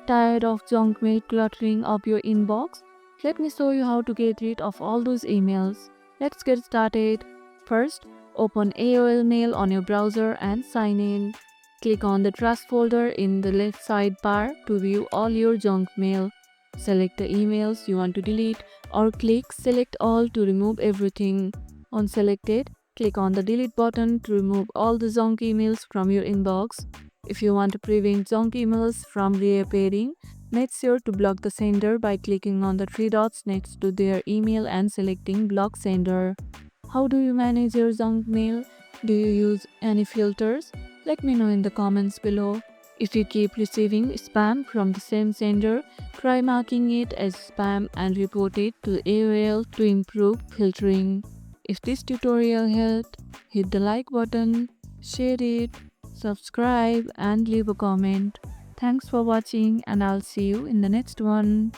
Tired of junk mail cluttering up your inbox? Let me show you how to get rid of all those emails. Let's get started. First, open AOL Mail on your browser and sign in. Click on the Trust folder in the left sidebar to view all your junk mail. Select the emails you want to delete or click Select All to remove everything. On selected, click on the Delete button to remove all the junk emails from your inbox. If you want to prevent junk emails from reappearing, make sure to block the sender by clicking on the three dots next to their email and selecting Block Sender. How do you manage your junk mail? Do you use any filters? Let me know in the comments below. If you keep receiving spam from the same sender, try marking it as spam and report it to AOL to improve filtering. If this tutorial helped, hit the like button, share it, subscribe and leave a comment. Thanks for watching and I'll see you in the next one.